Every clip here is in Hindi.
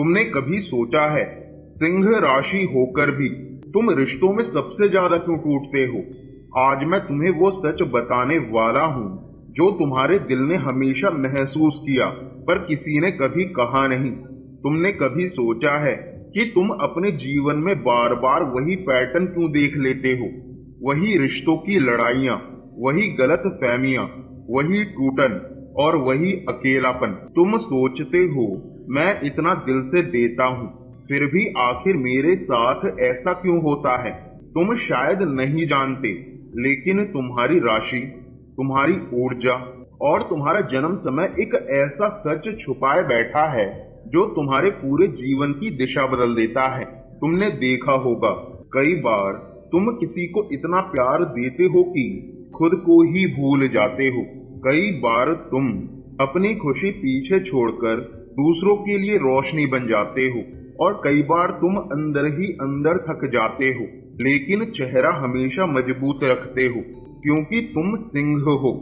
तुमने कभी सोचा है सिंह राशि होकर भी तुम रिश्तों में सबसे ज्यादा क्यों टूटते हो? आज मैं तुम्हें वो सच बताने वाला हूँ जो तुम्हारे दिल ने हमेशा महसूस किया पर किसी ने कभी कहा नहीं। तुमने कभी सोचा है कि तुम अपने जीवन में बार बार वही पैटर्न क्यों देख लेते हो? वही रिश्तों की लड़ाइयाँ, वही गलत फहमियाँ, वही टूटन और वही अकेलापन। तुम सोचते हो मैं इतना दिल से देता हूँ फिर भी आखिर मेरे साथ ऐसा क्यों होता है? तुम शायद नहीं जानते लेकिन तुम्हारी राशि, तुम्हारी ऊर्जा और तुम्हारा जन्म समय एक ऐसा सच छुपाए बैठा है जो तुम्हारे पूरे जीवन की दिशा बदल देता है। तुमने देखा होगा कई बार तुम किसी को इतना प्यार देते हो कि खुद को ही भूल जाते हो। कई बार तुम अपनी खुशी पीछे छोड़कर दूसरों के लिए रोशनी बन जाते हो और कई बार तुम अंदर ही अंदर थक जाते हो लेकिन चेहरा हमेशा मजबूत रखते हो क्योंकि तुम सिंह हो।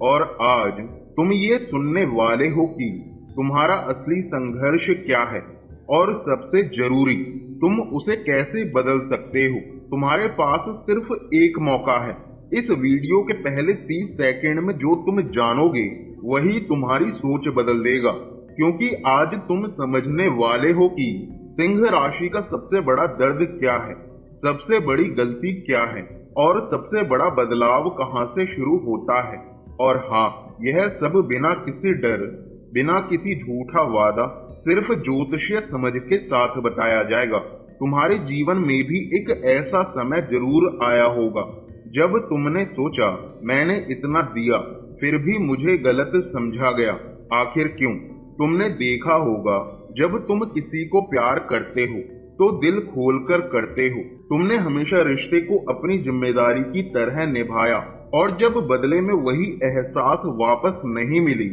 और आज तुम ये सुनने वाले हो कि तुम्हारा असली संघर्ष क्या है और सबसे जरूरी तुम उसे कैसे बदल सकते हो। तुम्हारे पास सिर्फ एक मौका है। इस वीडियो के पहले 30 सेकंड में जो तुम जानोगे वही तुम्हारी सोच बदल देगा क्योंकि आज तुम समझने वाले हो कि सिंह राशि का सबसे बड़ा दर्द क्या है, सबसे बड़ी गलती क्या है और सबसे बड़ा बदलाव कहां से शुरू होता है। और हाँ, यह सब बिना किसी डर, बिना किसी झूठा वादा, सिर्फ ज्योतिषीय समझ के साथ बताया जाएगा। तुम्हारे जीवन में भी एक ऐसा समय जरूर आया होगा जब तुमने सोचा मैंने इतना दिया फिर भी मुझे गलत समझा गया, आखिर क्यों? तुमने देखा होगा जब तुम किसी को प्यार करते हो तो दिल खोलकर करते हो। तुमने हमेशा रिश्ते को अपनी जिम्मेदारी की तरह निभाया और जब बदले में वही एहसास वापस नहीं मिली,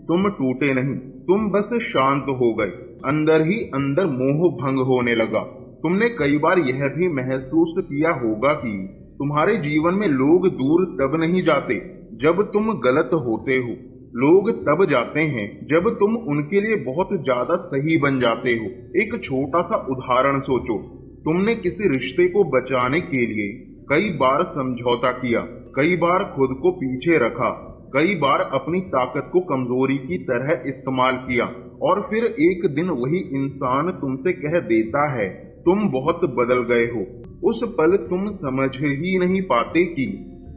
तुम टूटे नहीं, तुम बस शांत हो गए। अंदर ही अंदर मोह भंग होने लगा। तुमने कई बार यह भी महसूस किया होगा कि तुम्हारे जीवन में लोग दूर तब नहीं जाते जब तुम गलत होते हो, लोग तब जाते हैं जब तुम उनके लिए बहुत ज्यादा सही बन जाते हो। एक छोटा सा उदाहरण सोचो, तुमने किसी रिश्ते को बचाने के लिए कई बार समझौता किया, कई बार खुद को पीछे रखा, कई बार अपनी ताकत को कमजोरी की तरह इस्तेमाल किया और फिर एक दिन वही इंसान तुमसे कह देता है तुम बहुत बदल गए हो। उस पल तुम समझ ही नहीं पाते कि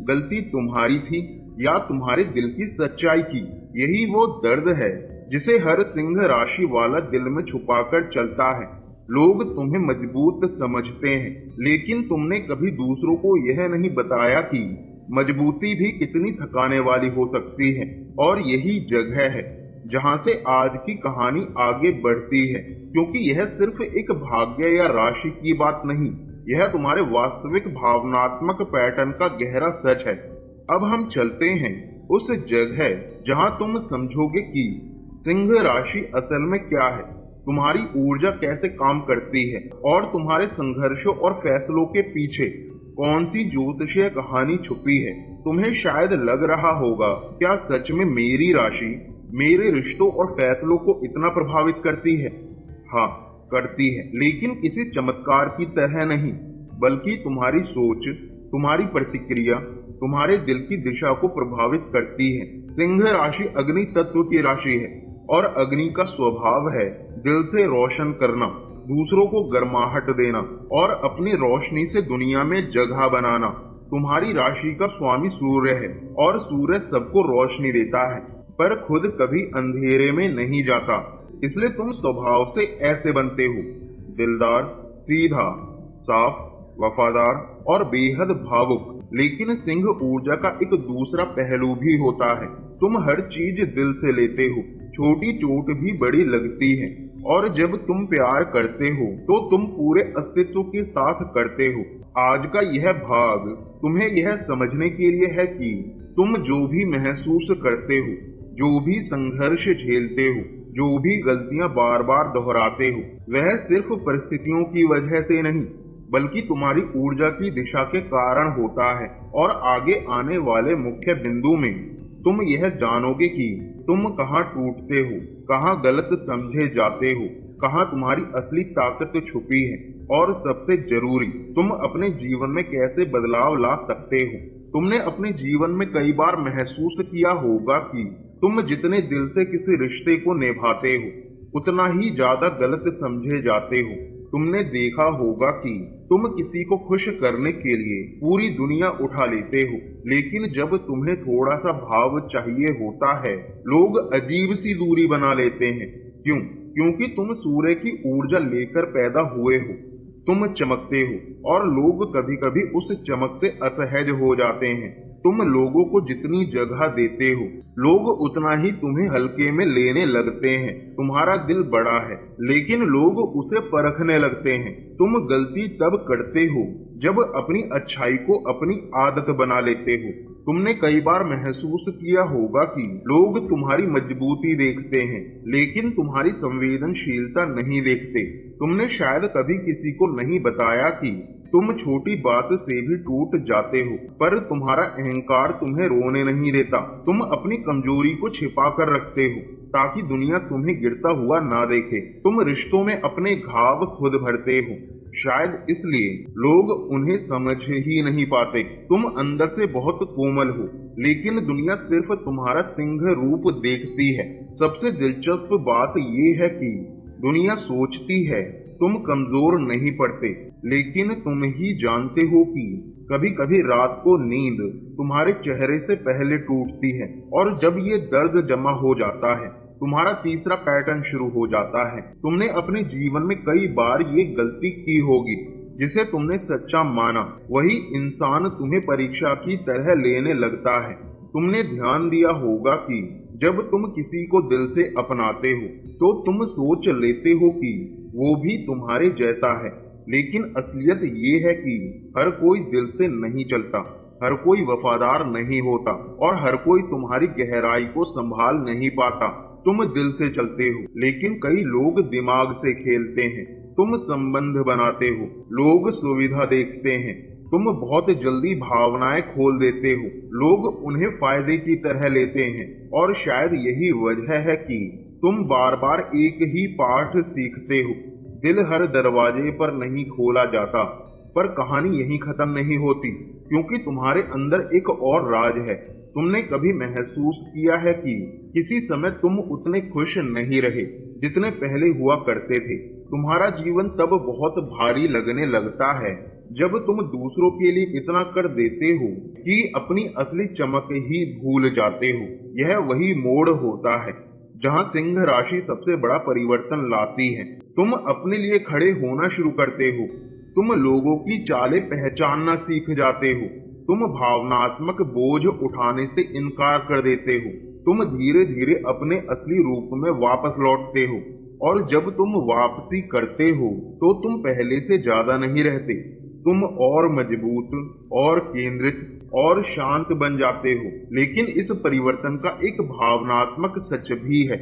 गलती तुम्हारी थी या तुम्हारे दिल की सच्चाई की। यही वो दर्द है जिसे हर सिंह राशि वाला दिल में छुपाकर चलता है। लोग तुम्हें मजबूत समझते हैं लेकिन तुमने कभी दूसरों को यह नहीं बताया कि मजबूती भी कितनी थकाने वाली हो सकती है। और यही जगह है जहां से आज की कहानी आगे बढ़ती है क्योंकि यह सिर्फ एक भाग्य या राशि की बात नहीं, यह तुम्हारे वास्तविक भावनात्मक पैटर्न का गहरा सच है। अब हम चलते हैं उस जगह जहां तुम समझोगे कि सिंह राशि असल में क्या है, तुम्हारी ऊर्जा कैसे काम करती है और तुम्हारे संघर्षों और फैसलों के पीछे कौन सी ज्योतिषीय कहानी छुपी है। तुम्हें शायद लग रहा होगा क्या सच में मेरी राशि मेरे रिश्तों और फैसलों को इतना प्रभावित करती है? हाँ, करती है, लेकिन किसी चमत्कार की तरह नहीं, बल्कि तुम्हारी सोच, तुम्हारी प्रतिक्रिया, तुम्हारे दिल की दिशा को प्रभावित करती है। सिंह राशि अग्नि तत्व की राशि है और अग्नि का स्वभाव है दिल से रोशन करना, दूसरों को गर्माहट देना और अपनी रोशनी से दुनिया में जगह बनाना। तुम्हारी राशि का स्वामी सूर्य है और सूर्य सबको रोशनी देता है पर खुद कभी अंधेरे में नहीं जाता। इसलिए तुम स्वभाव से ऐसे बनते हो, दिलदार, सीधा, साफ, वफादार और बेहद भावुक। लेकिन सिंह ऊर्जा का एक दूसरा पहलू भी होता है। तुम हर चीज दिल से लेते हो, छोटी चोट भी बड़ी लगती है और जब तुम प्यार करते हो तो तुम पूरे अस्तित्व के साथ करते हो। आज का यह भाग तुम्हें यह समझने के लिए है कि तुम जो भी महसूस करते हो, जो भी संघर्ष झेलते हो, जो भी गलतियां बार बार दोहराते हो, वह सिर्फ परिस्थितियों की वजह से नहीं बल्कि तुम्हारी ऊर्जा की दिशा के कारण होता है। और आगे आने वाले मुख्य बिंदु में तुम यह जानोगे कि तुम कहाँ टूटते हो, कहाँ गलत समझे जाते हो, कहाँ तुम्हारी असली ताकत छुपी है, और सबसे जरूरी, तुम अपने जीवन में कैसे बदलाव ला सकते हो। तुमने अपने जीवन में कई बार महसूस किया होगा कि तुम जितने दिल से किसी रिश्ते को निभाते हो, उतना ही ज्यादा गलत समझे जाते हो। तुमने देखा होगा कि तुम किसी को खुश करने के लिए पूरी दुनिया उठा लेते हो, लेकिन जब तुम्हें थोड़ा सा भाव चाहिए होता है, लोग अजीब सी दूरी बना लेते हैं। क्यों? क्योंकि तुम सूर्य की ऊर्जा लेकर पैदा हुए हो, तुम चमकते हो, और लोग कभी कभी उस चमक से असहज हो जाते हैं। तुम लोगों को जितनी जगह देते हो, लोग उतना ही तुम्हें हल्के में लेने लगते हैं। तुम्हारा दिल बड़ा है, लेकिन लोग उसे परखने लगते हैं। तुम गलती तब करते हो जब अपनी अच्छाई को अपनी आदत बना लेते हो। तुमने कई बार महसूस किया होगा कि लोग तुम्हारी मजबूती देखते हैं, लेकिन तुम्हारी संवेदनशीलता नहीं देखते। तुमने शायद कभी किसी को नहीं बताया कि तुम छोटी बात से भी टूट जाते हो, पर तुम्हारा अहंकार तुम्हें रोने नहीं देता। तुम अपनी कमजोरी को छिपा कर रखते हो ताकि दुनिया तुम्हें गिरता हुआ ना देखे। तुम रिश्तों में अपने घाव खुद भरते हो, शायद इसलिए लोग उन्हें समझ ही नहीं पाते। तुम अंदर से बहुत कोमल हो, लेकिन दुनिया सिर्फ तुम्हारा सिंह रूप देखती है। सबसे दिलचस्प बात यह है कि दुनिया सोचती है तुम कमजोर नहीं पड़ते, लेकिन तुम ही जानते हो कि कभी कभी रात को नींद तुम्हारे चेहरे से पहले टूटती है, और जब ये दर्द जमा हो जाता है, तुम्हारा तीसरा पैटर्न शुरू हो जाता है। तुमने अपने जीवन में कई बार ये गलती की होगी, जिसे तुमने सच्चा माना वही इंसान तुम्हें परीक्षा की तरह लेने लगता है। तुमने ध्यान दिया होगा कि जब तुम किसी को दिल से अपनाते हो, तो तुम सोच लेते हो कि वो भी तुम्हारे जैसा है, लेकिन असलियत ये है कि हर कोई दिल से नहीं चलता, हर कोई वफादार नहीं होता, और हर कोई तुम्हारी गहराई को संभाल नहीं पाता। तुम दिल से चलते हो, लेकिन कई लोग दिमाग से खेलते हैं। तुम संबंध बनाते हो, लोग सुविधा देखते हैं। तुम बहुत जल्दी भावनाएं खोल देते हो, लोग उन्हें फायदे की तरह लेते हैं। और शायद यही वजह है कि तुम बार बार एक ही पाठ सीखते हो। दिल हर दरवाजे पर नहीं खोला जाता, पर कहानी यहीं खत्म नहीं होती, क्योंकि तुम्हारे अंदर एक और राज है। तुमने कभी महसूस किया है कि किसी समय तुम उतने खुश नहीं रहे जितने पहले हुआ करते थे? तुम्हारा जीवन तब बहुत भारी लगने लगता है जब तुम दूसरों के लिए इतना कर देते हो कि अपनी असली चमक ही भूल जाते हो। यह वही मोड़ होता है जहां सिंह राशि सबसे बड़ा परिवर्तन लाती है। तुम अपने लिए खड़े होना शुरू करते हो, तुम लोगों की चालें पहचानना सीख जाते हो, तुम भावनात्मक बोझ उठाने से इनकार कर देते हो, तुम धीरे धीरे अपने असली रूप में वापस लौटते हो। और जब तुम वापसी करते हो तो तुम पहले से ज्यादा नहीं रहते, तुम और मजबूत और केंद्रित और शांत बन जाते हो। लेकिन इस परिवर्तन का एक भावनात्मक सच भी है,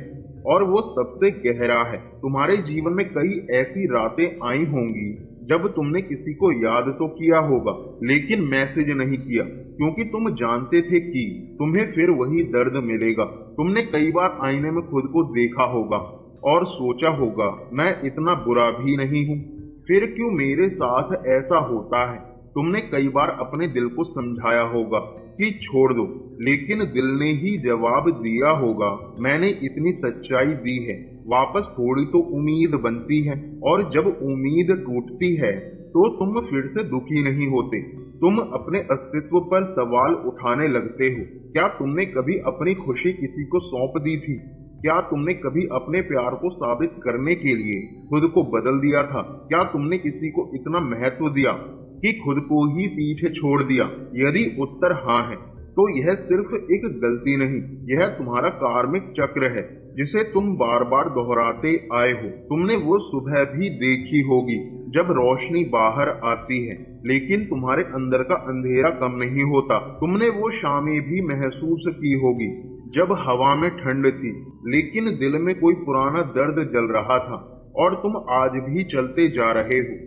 और वो सबसे गहरा है। तुम्हारे जीवन में कई ऐसी रातें आई होंगी जब तुमने किसी को याद तो किया होगा, लेकिन मैसेज नहीं किया, क्योंकि तुम जानते थे कि तुम्हें फिर वही दर्द मिलेगा। तुमने कई बार आईने में खुद को देखा होगा और सोचा होगा, मैं इतना बुरा भी नहीं हूँ, फिर क्यों मेरे साथ ऐसा होता है। तुमने कई बार अपने दिल को समझाया होगा कि छोड़ दो, लेकिन दिल ने ही जवाब दिया होगा, मैंने इतनी सच्चाई दी है, वापस थोड़ी तो उम्मीद बनती है। और जब उम्मीद टूटती है तो तुम फिर से दुखी नहीं होते, तुम अपने अस्तित्व पर सवाल उठाने लगते हो। क्या तुमने कभी अपनी खुशी किसी को सौंप दी थी? क्या तुमने कभी अपने प्यार को साबित करने के लिए खुद को बदल दिया था? क्या तुमने किसी को इतना महत्व दिया कि खुद को ही पीछे छोड़ दिया? यदि उत्तर हाँ है, तो यह सिर्फ एक गलती नहीं, यह तुम्हारा कार्मिक चक्र है जिसे तुम बार बार दोहराते आए हो। तुमने वो सुबह भी देखी होगी जब रोशनी बाहर आती है, लेकिन तुम्हारे अंदर का अंधेरा कम नहीं होता। तुमने वो शामें भी महसूस की होगी जब हवा में ठंड थी, लेकिन दिल में कोई पुराना दर्द जल रहा था, और तुम आज भी चलते जा रहे हो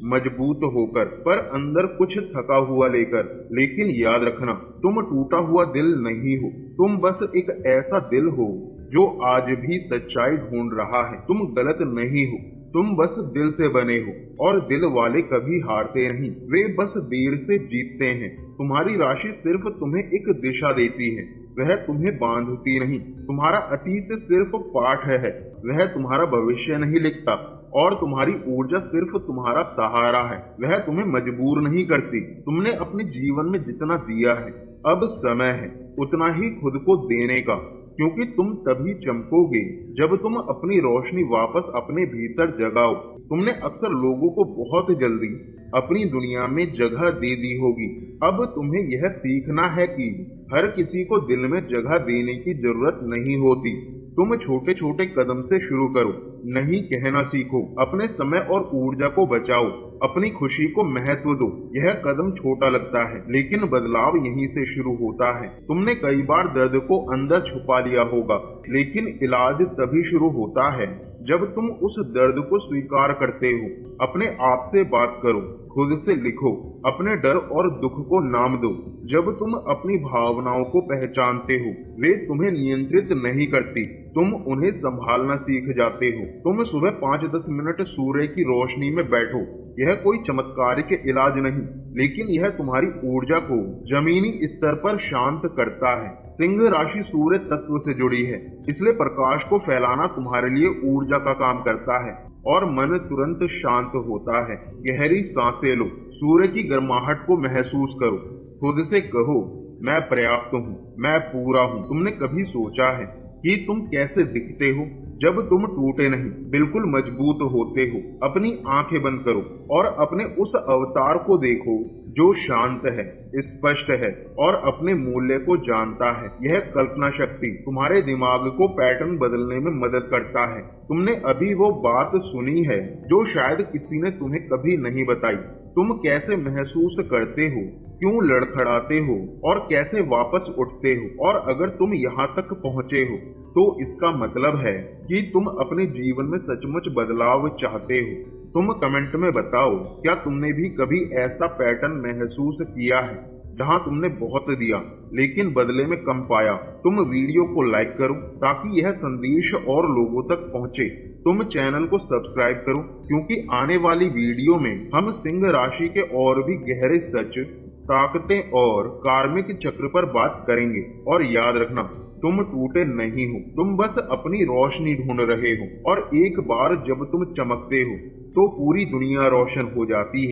मजबूत होकर, पर अंदर कुछ थका हुआ लेकर। लेकिन याद रखना, तुम टूटा हुआ दिल नहीं हो, तुम बस एक ऐसा दिल हो जो आज भी सच्चाई ढूंढ रहा है। तुम गलत नहीं हो, तुम बस दिल से बने हो और दिल वाले कभी हारते नहीं, वे बस देर से जीतते हैं। तुम्हारी राशि सिर्फ तुम्हें एक दिशा देती है, वह तुम्हें बांधती नहीं। तुम्हारा अतीत सिर्फ पाठ है, वह तुम्हारा भविष्य नहीं लिखता। और तुम्हारी ऊर्जा सिर्फ तुम्हारा सहारा है, वह तुम्हें मजबूर नहीं करती। तुमने अपने जीवन में जितना दिया है, अब समय है उतना ही खुद को देने का, क्योंकि तुम तभी चमकोगे जब तुम अपनी रोशनी वापस अपने भीतर जगाओ। तुमने अक्सर लोगों को बहुत जल्दी अपनी दुनिया में जगह दे दी होगी। अब तुम्हें यह सीखना है कि हर किसी को दिल में जगह देने की जरूरत नहीं होती। तुम छोटे छोटे कदम से शुरू करो, नहीं कहना सीखो, अपने समय और ऊर्जा को बचाओ, अपनी खुशी को महत्व दो। यह कदम छोटा लगता है, लेकिन बदलाव यहीं से शुरू होता है। तुमने कई बार दर्द को अंदर छुपा लिया होगा, लेकिन इलाज तभी शुरू होता है जब तुम उस दर्द को स्वीकार करते हो। अपने आप से बात करो, खुद से लिखो, अपने डर और दुख को नाम दो। जब तुम अपनी भावनाओं को पहचानते हो, वे तुम्हें नियंत्रित नहीं करती, तुम उन्हें संभालना सीख जाते हो। तुम सुबह 5-10 मिनट सूर्य की रोशनी में बैठो। यह कोई चमत्कारिक इलाज नहीं, लेकिन यह तुम्हारी ऊर्जा को जमीनी स्तर पर शांत करता है। सिंह राशि सूर्य तत्व से जुड़ी है, इसलिए प्रकाश को फैलाना तुम्हारे लिए ऊर्जा का काम करता है और मन तुरंत शांत होता है। गहरी सांसें लो, सूर्य की गर्माहट को महसूस करो, खुद से कहो, मैं पर्याप्त हूँ, मैं पूरा हूँ। तुमने कभी सोचा है कि तुम कैसे दिखते हो जब तुम टूटे नहीं, बिल्कुल मजबूत होते हो? अपनी आंखें बंद करो और अपने उस अवतार को देखो जो शांत है, स्पष्ट है और अपने मूल्य को जानता है। यह कल्पना शक्ति तुम्हारे दिमाग को पैटर्न बदलने में मदद करता है। तुमने अभी वो बात सुनी है जो शायद किसी ने तुम्हें कभी नहीं बताई। तुम कैसे महसूस करते हो, क्यों लड़खड़ाते हो और कैसे वापस उठते हो। और अगर तुम यहाँ तक पहुँचे हो तो इसका मतलब है कि तुम अपने जीवन में सचमुच बदलाव चाहते हो। तुम कमेंट में बताओ, क्या तुमने भी कभी ऐसा पैटर्न महसूस किया है जहां तुमने बहुत दिया लेकिन बदले में कम पाया? तुम वीडियो को लाइक करो ताकि यह संदेश और लोगों तक पहुंचे। तुम चैनल को सब्सक्राइब करो, क्योंकि आने वाली वीडियो में हम सिंह राशि के और भी गहरे सच, ताकतें और कार्मिक चक्र पर बात करेंगे। और याद रखना, तुम टूटे नहीं हो, तुम बस अपनी रोशनी ढूंढ रहे हो। और एक बार जब तुम चमकते हो तो पूरी दुनिया रोशन हो जाती है।